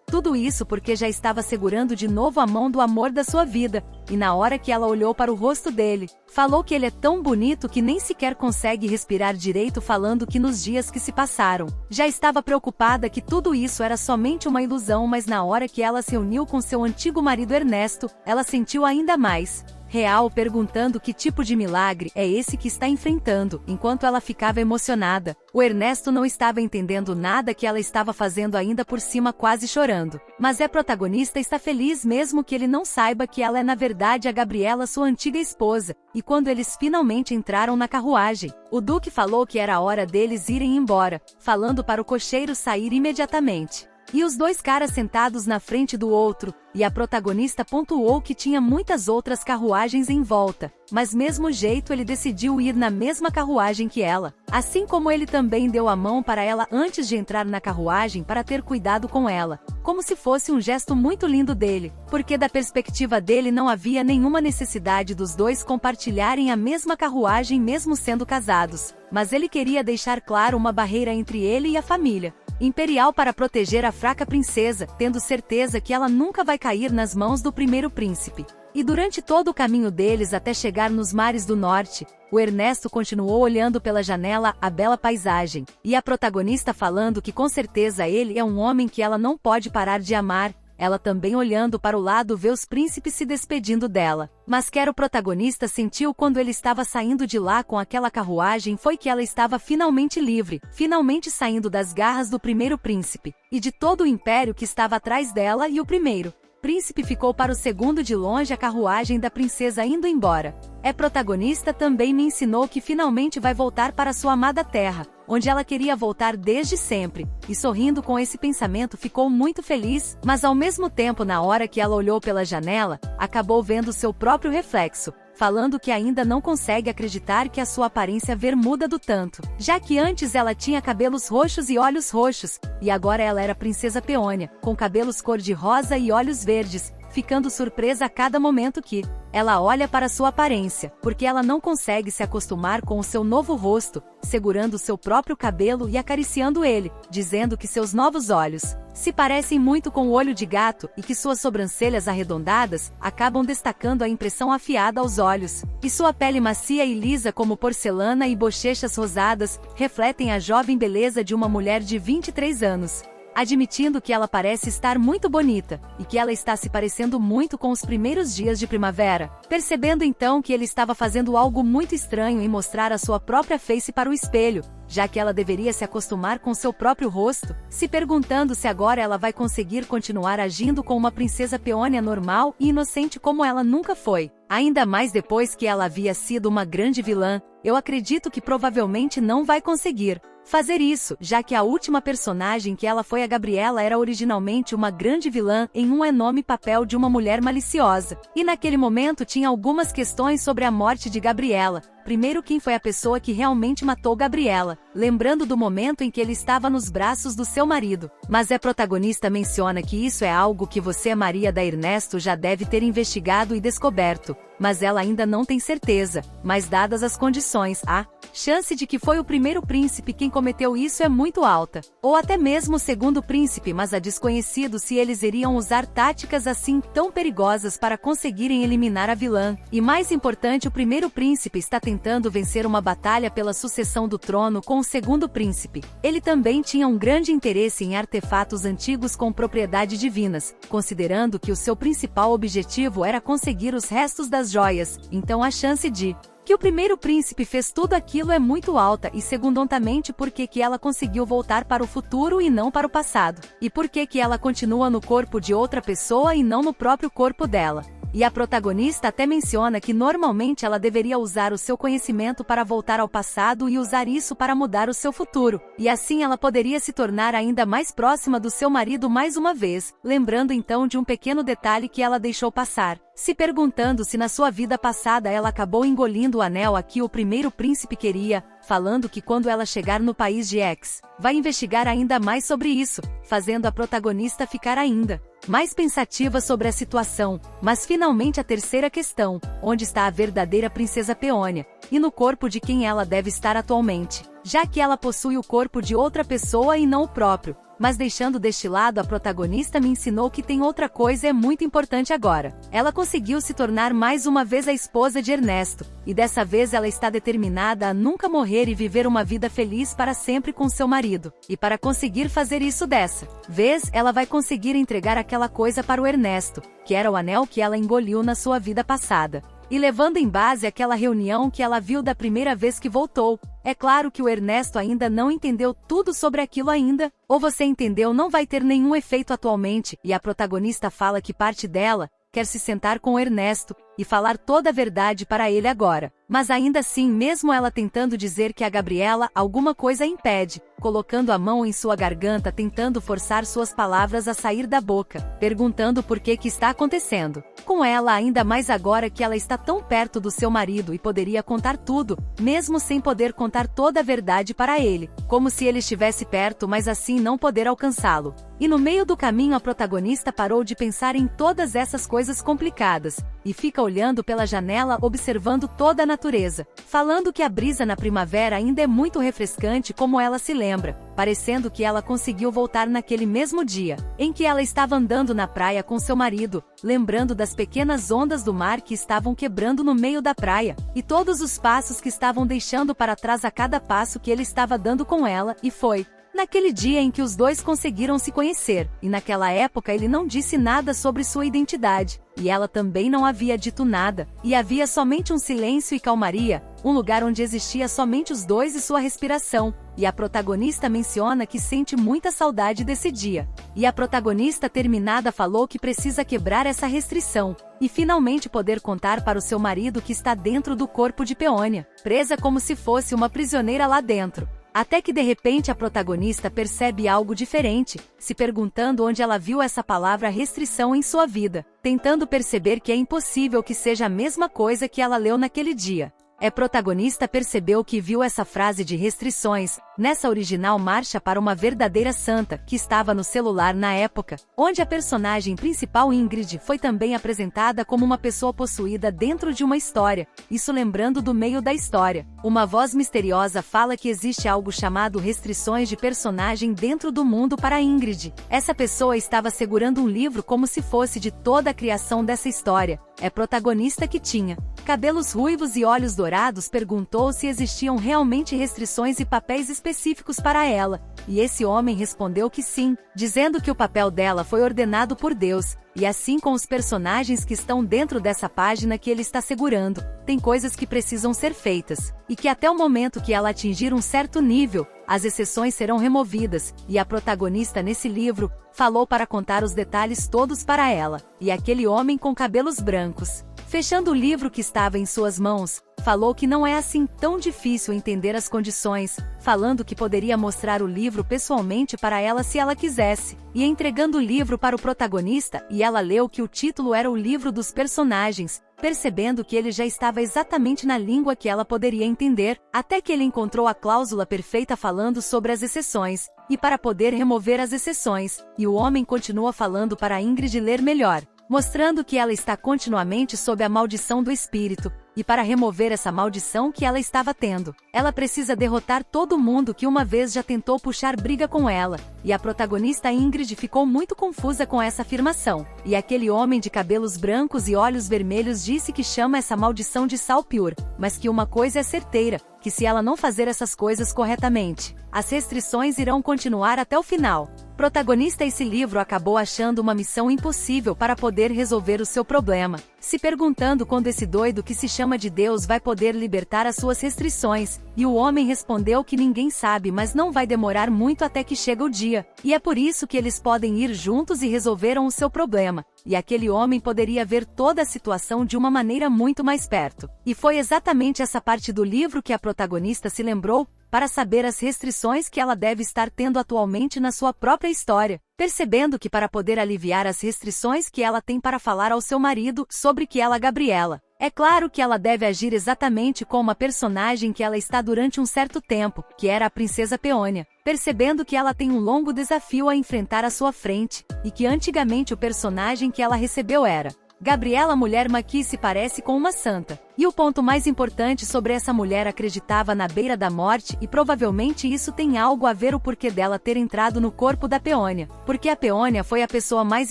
Tudo isso porque já estava segurando de novo a mão do amor da sua vida, e na hora que ela olhou para o rosto dele, falou que ele é tão bonito que nem sequer consegue respirar direito, falando que nos dias que se passaram, já estava preocupada que tudo isso era somente uma ilusão, mas na hora que ela se uniu com seu antigo marido Ernesto, ela sentiu ainda mais real, perguntando que tipo de milagre é esse que está enfrentando. Enquanto ela ficava emocionada, o Ernesto não estava entendendo nada que ela estava fazendo, ainda por cima quase chorando. Mas a protagonista está feliz mesmo que ele não saiba que ela é na verdade a Gabriela, sua antiga esposa. E quando eles finalmente entraram na carruagem, o Duque falou que era a hora deles irem embora, falando para o cocheiro sair imediatamente. E os dois caras sentados na frente do outro, e a protagonista pontuou que tinha muitas outras carruagens em volta, mas mesmo jeito ele decidiu ir na mesma carruagem que ela. Assim como ele também deu a mão para ela antes de entrar na carruagem para ter cuidado com ela, como se fosse um gesto muito lindo dele, porque da perspectiva dele não havia nenhuma necessidade dos dois compartilharem a mesma carruagem mesmo sendo casados, mas ele queria deixar claro uma barreira entre ele e a família imperial para proteger a fraca princesa, tendo certeza que ela nunca vai cair nas mãos do primeiro príncipe. E durante todo o caminho deles até chegar nos mares do norte, o Ernesto continuou olhando pela janela a bela paisagem, e a protagonista falando que com certeza ele é um homem que ela não pode parar de amar, ela também olhando para o lado vê os príncipes se despedindo dela. Mas que o protagonista sentiu quando ele estava saindo de lá com aquela carruagem foi que ela estava finalmente livre, finalmente saindo das garras do primeiro príncipe, e de todo o império que estava atrás dela e o primeiro príncipe ficou para o segundo de longe a carruagem da princesa indo embora. A protagonista também me ensinou que finalmente vai voltar para sua amada terra, onde ela queria voltar desde sempre, e sorrindo com esse pensamento ficou muito feliz, mas ao mesmo tempo na hora que ela olhou pela janela, acabou vendo seu próprio reflexo, falando que ainda não consegue acreditar que a sua aparência muda do tanto, já que antes ela tinha cabelos roxos e olhos roxos, e agora ela era princesa Peônia, com cabelos cor-de-rosa e olhos verdes, ficando surpresa a cada momento que ela olha para sua aparência, porque ela não consegue se acostumar com o seu novo rosto, segurando seu próprio cabelo e acariciando ele, dizendo que seus novos olhos se parecem muito com o olho de gato e que suas sobrancelhas arredondadas acabam destacando a impressão afiada aos olhos, e sua pele macia e lisa como porcelana e bochechas rosadas refletem a jovem beleza de uma mulher de 23 anos. Admitindo que ela parece estar muito bonita, e que ela está se parecendo muito com os primeiros dias de primavera, percebendo então que ele estava fazendo algo muito estranho em mostrar a sua própria face para o espelho, já que ela deveria se acostumar com seu próprio rosto, se perguntando se agora ela vai conseguir continuar agindo com uma princesa Peônia normal e inocente como ela nunca foi. Ainda mais depois que ela havia sido uma grande vilã, eu acredito que provavelmente não vai conseguir fazer isso, já que a última personagem que ela foi, a Gabriela, era originalmente uma grande vilã em um enorme papel de uma mulher maliciosa. E naquele momento tinha algumas questões sobre a morte de Gabriela. Primeiro, quem foi a pessoa que realmente matou Gabriela, lembrando do momento em que ele estava nos braços do seu marido. Mas a protagonista menciona que isso é algo que você, Maria da Ernesto, já deve ter investigado e descoberto, mas ela ainda não tem certeza, mas dadas as condições, a chance de que foi o primeiro príncipe quem cometeu isso é muito alta, ou até mesmo o segundo príncipe, mas é desconhecido se eles iriam usar táticas assim tão perigosas para conseguirem eliminar a vilã. E mais importante, o primeiro príncipe está tentando vencer uma batalha pela sucessão do trono com o segundo príncipe. Ele também tinha um grande interesse em artefatos antigos com propriedades divinas, considerando que o seu principal objetivo era conseguir os restos das joias, então a chance de que o primeiro príncipe fez tudo aquilo é muito alta, e segundamente porque que ela conseguiu voltar para o futuro e não para o passado, e porque que ela continua no corpo de outra pessoa e não no próprio corpo dela. E a protagonista até menciona que normalmente ela deveria usar o seu conhecimento para voltar ao passado e usar isso para mudar o seu futuro, e assim ela poderia se tornar ainda mais próxima do seu marido mais uma vez, lembrando então de um pequeno detalhe que ela deixou passar, se perguntando se na sua vida passada ela acabou engolindo o anel a que o primeiro príncipe queria, falando que quando ela chegar no país de X, vai investigar ainda mais sobre isso, fazendo a protagonista ficar ainda mais pensativa sobre a situação. Mas finalmente a terceira questão, onde está a verdadeira princesa Peônia, e no corpo de quem ela deve estar atualmente, já que ela possui o corpo de outra pessoa e não o próprio. Mas deixando deste lado, a protagonista me ensinou que tem outra coisa muito importante agora. Ela conseguiu se tornar mais uma vez a esposa de Ernesto, e dessa vez ela está determinada a nunca morrer e viver uma vida feliz para sempre com seu marido. E para conseguir fazer isso dessa vez, ela vai conseguir entregar aquela coisa para o Ernesto, que era o anel que ela engoliu na sua vida passada. E levando em base aquela reunião que ela viu da primeira vez que voltou, é claro que o Ernesto ainda não entendeu tudo sobre aquilo ainda, ou você entendeu, não vai ter nenhum efeito atualmente, e a protagonista fala que parte dela quer se sentar com o Ernesto, e falar toda a verdade para ele agora. Mas ainda assim, mesmo ela tentando dizer que a Gabriela alguma coisa impede, colocando a mão em sua garganta tentando forçar suas palavras a sair da boca, perguntando por que está acontecendo. Com ela ainda mais agora que ela está tão perto do seu marido e poderia contar tudo, mesmo sem poder contar toda a verdade para ele, como se ele estivesse perto mas assim não poder alcançá-lo. E no meio do caminho a protagonista parou de pensar em todas essas coisas complicadas, e fica olhando pela janela observando toda a natureza, falando que a brisa na primavera ainda é muito refrescante como ela se lembra, parecendo que ela conseguiu voltar naquele mesmo dia, em que ela estava andando na praia com seu marido, lembrando das pequenas ondas do mar que estavam quebrando no meio da praia, e todos os passos que estavam deixando para trás a cada passo que ele estava dando com ela, e foi naquele dia em que os dois conseguiram se conhecer, e naquela época ele não disse nada sobre sua identidade, e ela também não havia dito nada, e havia somente um silêncio e calmaria, um lugar onde existia somente os dois e sua respiração, e a protagonista menciona que sente muita saudade desse dia. E a protagonista terminada falou que precisa quebrar essa restrição, e finalmente poder contar para o seu marido que está dentro do corpo de Peônia, presa como se fosse uma prisioneira lá dentro. Até que de repente a protagonista percebe algo diferente, se perguntando onde ela viu essa palavra restrição em sua vida, tentando perceber que é impossível que seja a mesma coisa que ela leu naquele dia. A protagonista percebeu que viu essa frase de restrições, nessa original marcha para uma verdadeira santa, que estava no celular na época, onde a personagem principal Ingrid foi também apresentada como uma pessoa possuída dentro de uma história, isso lembrando do meio da história. Uma voz misteriosa fala que existe algo chamado restrições de personagem dentro do mundo para Ingrid. Essa pessoa estava segurando um livro como se fosse de toda a criação dessa história. A protagonista que tinha cabelos ruivos e olhos dourados perguntou se existiam realmente restrições e papéis específicos para ela, e esse homem respondeu que sim, dizendo que o papel dela foi ordenado por Deus, e assim com os personagens que estão dentro dessa página que ele está segurando, tem coisas que precisam ser feitas, e que até o momento que ela atingir um certo nível, as exceções serão removidas, e a protagonista nesse livro falou para contar os detalhes todos para ela, e aquele homem com cabelos brancos, fechando o livro que estava em suas mãos, falou que não é assim tão difícil entender as condições, falando que poderia mostrar o livro pessoalmente para ela se ela quisesse, e entregando o livro para o protagonista, e ela leu que o título era o livro dos personagens, percebendo que ele já estava exatamente na língua que ela poderia entender, até que ele encontrou a cláusula perfeita falando sobre as exceções, e para poder remover as exceções, e o homem continua falando para Ingrid ler melhor, mostrando que ela está continuamente sob a maldição do espírito, e para remover essa maldição que ela estava tendo, ela precisa derrotar todo mundo que uma vez já tentou puxar briga com ela, e a protagonista Ingrid ficou muito confusa com essa afirmação, e aquele homem de cabelos brancos e olhos vermelhos disse que chama essa maldição de Salpiur, mas que uma coisa é certeira, que se ela não fazer essas coisas corretamente, as restrições irão continuar até o final. Protagonista esse livro acabou achando uma missão impossível para poder resolver o seu problema, se perguntando quando esse doido que se chama de Deus vai poder libertar as suas restrições, e o homem respondeu que ninguém sabe mas não vai demorar muito até que chega o dia, e é por isso que eles podem ir juntos e resolveram o seu problema, e aquele homem poderia ver toda a situação de uma maneira muito mais perto. E foi exatamente essa parte do livro que a protagonista se lembrou, para saber as restrições que ela deve estar tendo atualmente na sua própria história, percebendo que para poder aliviar as restrições que ela tem para falar ao seu marido sobre que ela Gabriela, é claro que ela deve agir exatamente como a personagem que ela está durante um certo tempo, que era a princesa Peônia, percebendo que ela tem um longo desafio a enfrentar à sua frente, e que antigamente o personagem que ela recebeu era Gabriela, mulher má que se parece com uma santa. E o ponto mais importante sobre essa mulher acreditava na beira da morte e provavelmente isso tem algo a ver o porquê dela ter entrado no corpo da Peônia, porque a Peônia foi a pessoa mais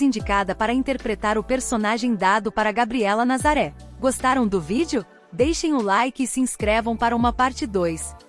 indicada para interpretar o personagem dado para Gabriela Nazaré. Gostaram do vídeo? Deixem o like e se inscrevam para uma parte 2.